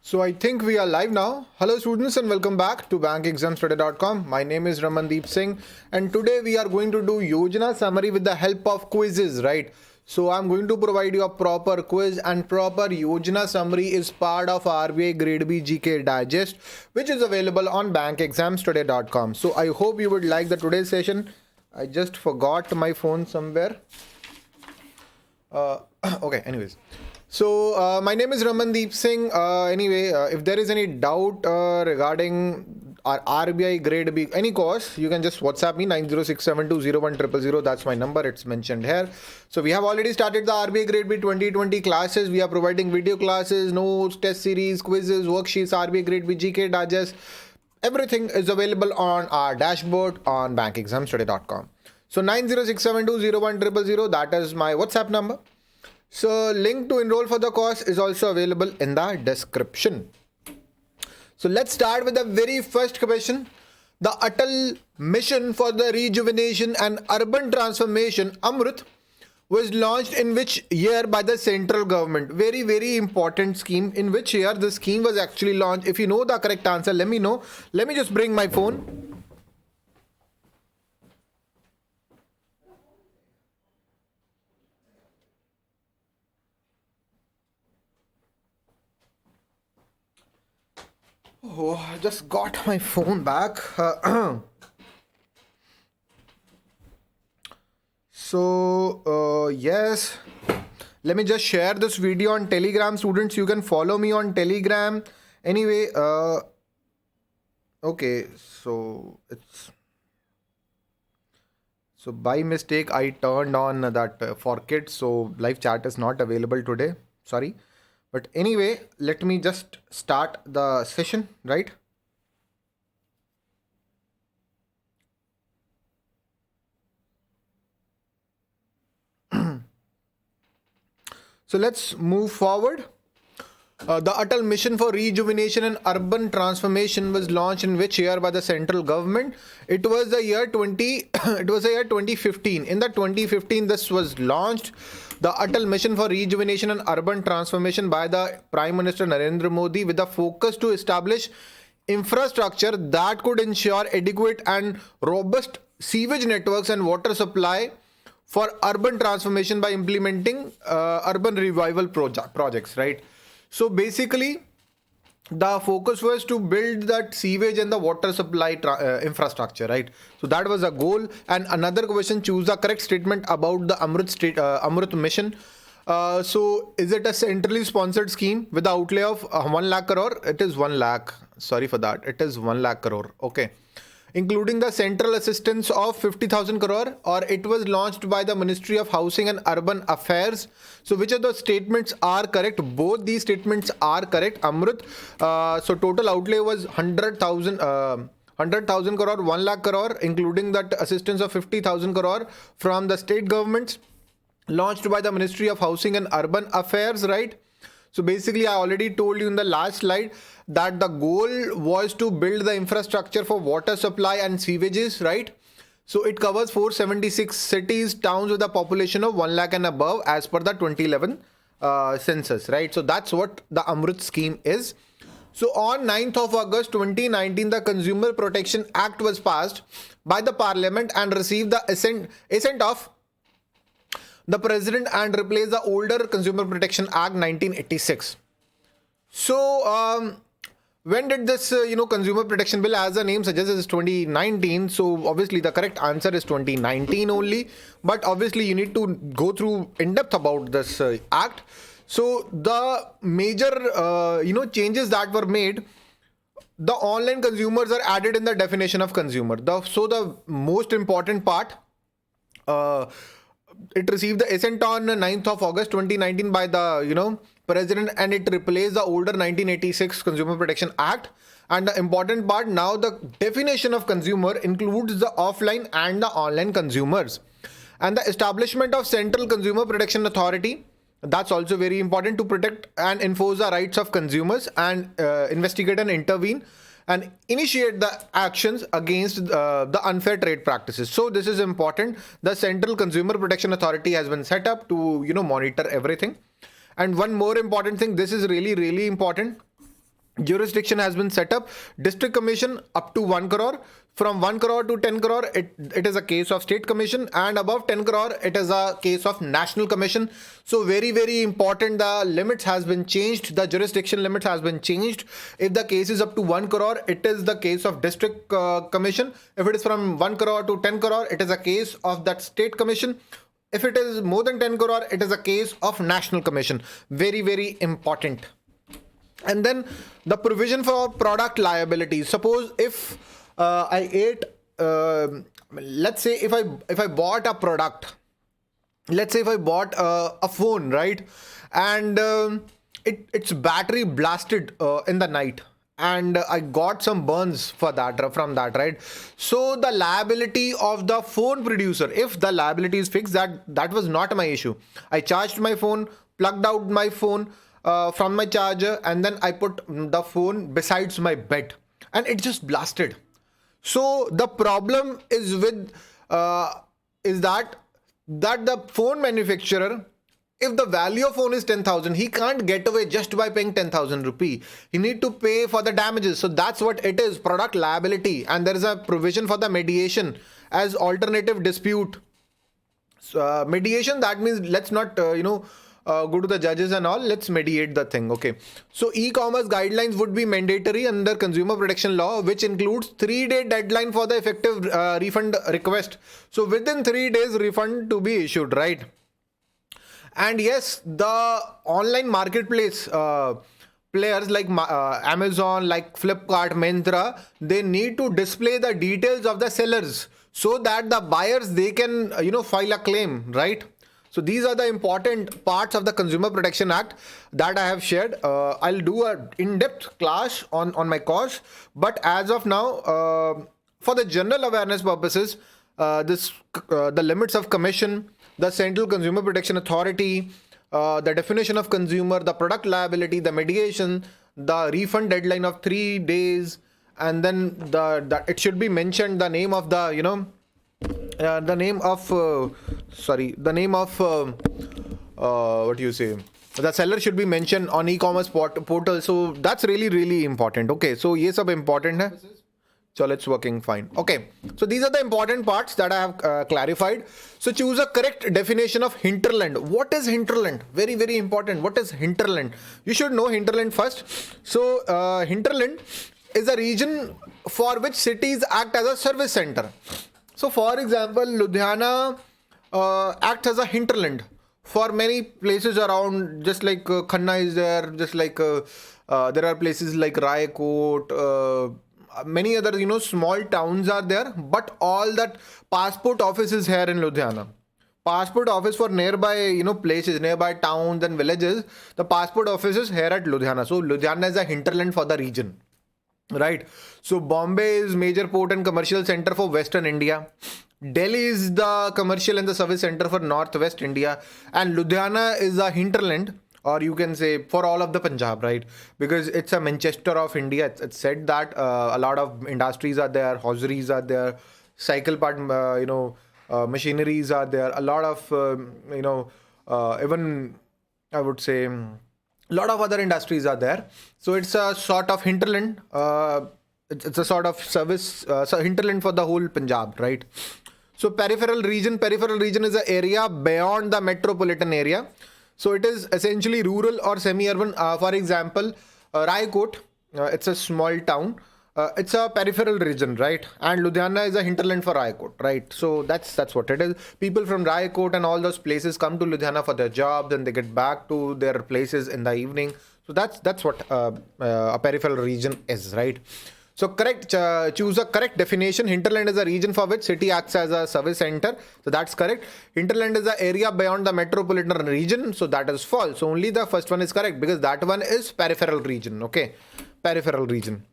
So I think we are live now. Hello students and welcome back to bankexamstudy.com. My name is Ramandeep Singh and today we are going to do Yojana summary with the help of quizzes, right? So I'm going to provide you a proper quiz and proper Yojana summary is part of RBI Grade B GK Digest which is available on bankexamstudy.com. So I hope you would like the today's session. I just forgot my phone somewhere. Okay, anyways. So my name is Ramandeep Singh. If there is any doubt regarding our RBI Grade B any course, you can just WhatsApp me 9067201000. That's my number. It's mentioned here. So we have already started the RBI Grade B 2020 classes. We are providing video classes, notes, test series, quizzes, worksheets, RBI Grade B GK Digest. Everything is available on our dashboard on bankexamstudy.com. So 9067201000. That is my WhatsApp number. So link to enroll for the course is also available in the description. So let's start with the very first question. The Atal Mission for the Rejuvenation and Urban Transformation, AMRUT, was launched in which year by the central government? Very, very important scheme. In which year the scheme was actually launched? If you know the correct answer, let me know. Let me just bring my phone. Oh, I just got my phone back. Yes, let me just share this video on Telegram. Students, you can follow me on Telegram. Anyway, okay, so by mistake I turned on that for kids, so live chat is not available today. Sorry. But anyway, let me just start the session, right? So let's move forward. The Atal Mission for Rejuvenation and Urban Transformation was launched in which year by the central government? It was the year 2015. In the 2015, this was launched. The Atal Mission for Rejuvenation and Urban Transformation by the Prime Minister Narendra Modi with a focus to establish infrastructure that could ensure adequate and robust sewage networks and water supply for urban transformation by implementing urban revival projects, right? So basically, the focus was to build that sewage and the water supply infrastructure, right? So that was a goal. And another question, choose the correct statement about the Amrut mission. So is it a centrally sponsored scheme with the outlay of 1 lakh crore? It is 1 lakh. Sorry for that. It is 1 lakh crore. Okay. Including the central assistance of 50,000 crore, or it was launched by the Ministry of Housing and Urban Affairs. So which of the statements are correct? Both these statements are correct. Amrut. So total outlay was 100,000 crore, 1 lakh crore, including that assistance of 50,000 crore from the state governments, launched by the Ministry of Housing and Urban Affairs, right? So basically, I already told you in the last slide that the goal was to build the infrastructure for water supply and sewages, right? So it covers 476 cities, towns with a population of 1 lakh and above as per the 2011 census, right? So that's what the Amrut scheme is. So on 9th of August 2019, the Consumer Protection Act was passed by the Parliament and received the assent of the President and replaced the older Consumer Protection Act 1986. So when did this Consumer Protection Bill, as the name suggests, is 2019. So obviously the correct answer is 2019 only. But obviously you need to go through in depth about this act. So the major changes that were made, the online consumers are added in the definition of consumer. So the most important part, it received the assent on 9th of August 2019 by the President, and it replaced the older 1986 Consumer Protection Act. And the important part, now the definition of consumer includes the offline and the online consumers. And the establishment of Central Consumer Protection Authority, that's also very important to protect and enforce the rights of consumers and investigate and intervene and initiate the actions against the unfair trade practices. So this is important. The Central Consumer Protection Authority has been set up to, monitor everything. And one more important thing, this is really, really important. jurisdiction has been set up. District commission up to 1 crore. From 1 crore to 10 crore, it is a case of state commission, and above 10 crore, it is a case of national commission. So very, very important, the limits has been changed. The jurisdiction limits has been changed. If the case is up to 1 crore, it is the case of district commission. If it is from 1 crore to 10 crore, it is a case of that state commission. If it is more than 10 crore, it is a case of national commission. Very, very important. And then the provision for product liability. Suppose if I ate, let's say if I bought a product, let's say if I bought a phone, right, and its battery blasted in the night, and I got some burns for that from that, right? So the liability of the phone producer, if the liability is fixed, that was not my issue. I charged my phone, plugged out my phone from my charger, and then I put the phone besides my bed, and it just blasted. So the problem is with is that the phone manufacturer, if the value of phone is 10,000, he can't get away just by paying 10,000 rupee. He need to pay for the damages. So that's what it is, product liability. And there is a provision for the mediation as alternative dispute. So, mediation, that means let's not, go to the judges and all, let's mediate the thing. Okay. So e-commerce guidelines would be mandatory under consumer protection law, which includes 3-day deadline for the effective refund request. So within 3 days, refund to be issued, right? And yes, the online marketplace players like Amazon, like Flipkart, Myntra, they need to display the details of the sellers so that the buyers, they can, file a claim, right? So these are the important parts of the Consumer Protection Act that I have shared. I'll do an in-depth class on my course. But as of now, for the general awareness purposes, the limits of commission, the Central Consumer Protection Authority, the definition of consumer, the product liability, the mediation, the refund deadline of 3 days, and then it should be mentioned the name of the, the name of what do you say? The seller should be mentioned on e-commerce portal. So that's really, really important. Okay, so ये सब important है. So it's working fine. Okay, so these are the important parts that I have clarified. So choose a correct definition of hinterland. What is hinterland? Very, very important. What is hinterland? You should know hinterland first. So hinterland is a region for which cities act as a service center. So for example, Ludhiana acts as a hinterland for many places around, just like Khanna is there, just like there are places like Raikot, many other, small towns are there, but all that passport office is here in Ludhiana. Passport office for nearby, places, nearby towns and villages, the passport office is here at Ludhiana. So Ludhiana is a hinterland for the region. Right. So Bombay is major port and commercial center for Western India. Delhi is the commercial and the service center for Northwest India. And Ludhiana is a hinterland, or you can say for all of the Punjab, right? Because it's a Manchester of India. It's said that a lot of industries are there, hosieries are there, cycle part, machineries are there. A lot of, even I would say, a lot of other industries are there. So it's a sort of hinterland. It's a sort of service, hinterland for the whole Punjab, right? So peripheral region is an area beyond the metropolitan area. So it is essentially rural or semi-urban. For example, Raikot, it's a small town. It's a peripheral region, right? And Ludhiana is a hinterland for Raikot, right? So that's what it is. People from Raikot and all those places come to Ludhiana for their jobs, and they get back to their places in the evening. So that's what a peripheral region is, right? So choose a correct definition. Hinterland is a region for which city acts as a service center. So that's correct. Hinterland is the area beyond the metropolitan region. So that is false. So only the first one is correct, because that one is peripheral region. Okay, peripheral region.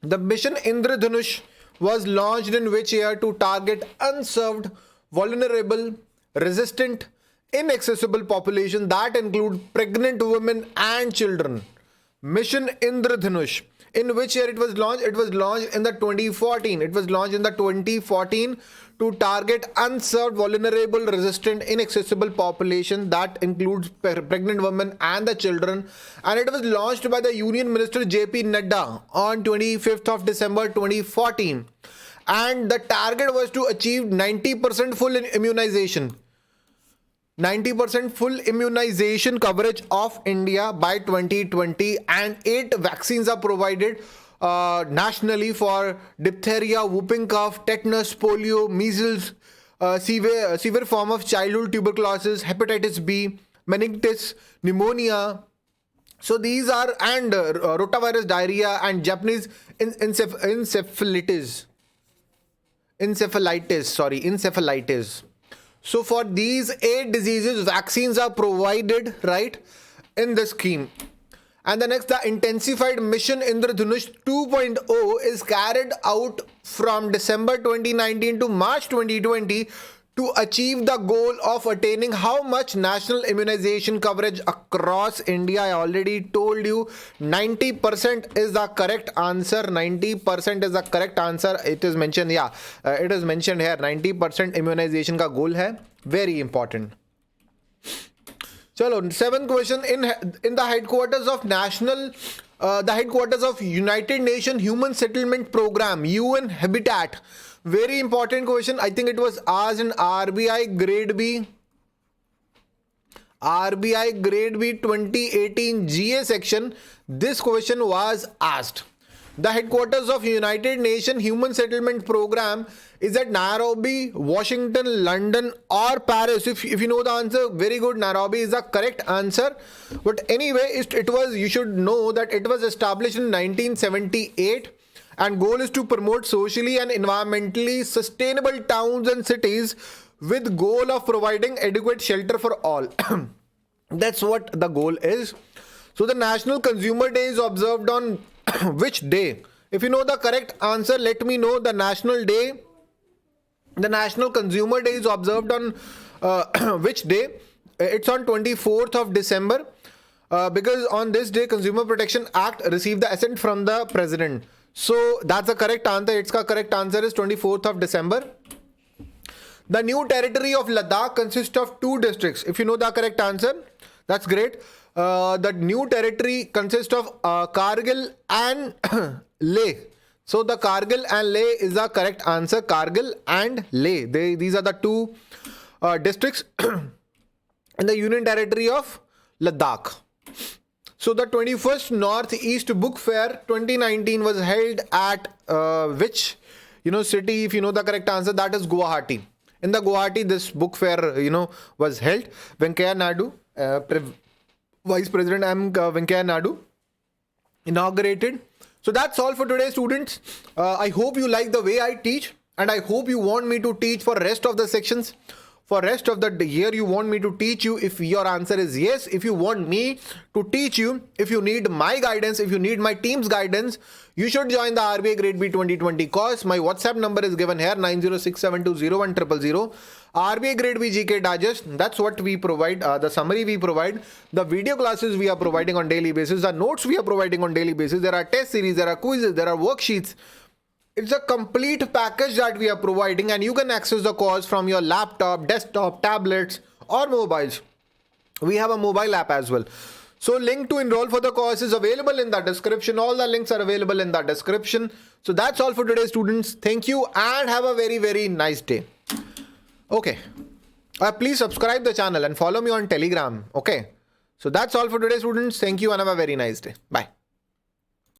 The mission Indradhanush was launched in which year to target unserved, vulnerable, resistant, inaccessible population that include pregnant women and children. Mission Indradhanush. In which year it was launched? It was launched in the 2014. It was launched in the 2014 to target unserved, vulnerable, resistant, inaccessible population that includes pregnant women and the children. And it was launched by the Union Minister JP Nadda on 25th of December 2014. And the target was to achieve 90% full immunization. 90% full immunization coverage of India by 2020, and 8 vaccines are provided nationally for diphtheria, whooping cough, tetanus, polio, measles, severe form of childhood tuberculosis, hepatitis B, meningitis, pneumonia. So these are, and rotavirus, diarrhea, and Japanese encephalitis. So for these 8 diseases, vaccines are provided, right, in this scheme. And the next, the intensified mission Indradhanush 2.0 is carried out from December 2019 to March 2020 to achieve the goal of attaining how much national immunization coverage across India. I already told you 90% is the correct answer. 90% is the correct answer. It is mentioned, it is mentioned here. 90% immunization ka goal hai. Very important. Chalo, 7th question. In the headquarters of United Nations Human Settlement Program, UN Habitat. Very important question. I think it was asked in RBI Grade B 2018 GA section. This question was asked. The headquarters of United Nations Human Settlement Program is at Nairobi, Washington, London, or Paris. If you know the answer, very good. Nairobi is the correct answer. But anyway, you should know that it was established in 1978. And goal is to promote socially and environmentally sustainable towns and cities with goal of providing adequate shelter for all. That's what the goal is. So the National Consumer Day is observed on which day? If you know the correct answer, let me know. The National Consumer Day is observed on which day? It's on 24th of December because on this day Consumer Protection Act received the assent from the President. So that's the correct answer. Its correct answer is 24th of December. The new territory of Ladakh consists of 2 districts. If you know the correct answer, that's great. The new territory consists of Kargil and Leh. So the Kargil and Leh is the correct answer. Kargil and Leh. These are the 2 districts in the Union Territory of Ladakh. So the 21st Northeast Book Fair 2019 was held at which city? If you know the correct answer, that is Guwahati. In the Guwahati, this book fair was held. Venkaiah Naidu, Vice President Venkaiah Naidu, inaugurated. So that's all for today, students. I hope you like the way I teach, and I hope you want me to teach for rest of the sections. For rest of the year, you want me to teach you. If your answer is yes, if you want me to teach you, if you need my guidance, if you need my team's guidance, you should join the RBI Grade B 2020 course. My WhatsApp number is given here, 9067201000. RBI Grade B GK Digest, that's what we provide. The summary we provide, the video classes we are providing on daily basis, the notes we are providing on daily basis. There are test series, there are quizzes, there are worksheets. It's a complete package that we are providing, and you can access the course from your laptop, desktop, tablets, or mobiles. We have a mobile app as well. So link to enroll for the course is available in the description. All the links are available in the description. So that's all for today, students. Thank you and have a very, very nice day. Okay. Please subscribe the channel and follow me on Telegram. Okay. So that's all for today, students. Thank you and have a very nice day. Bye.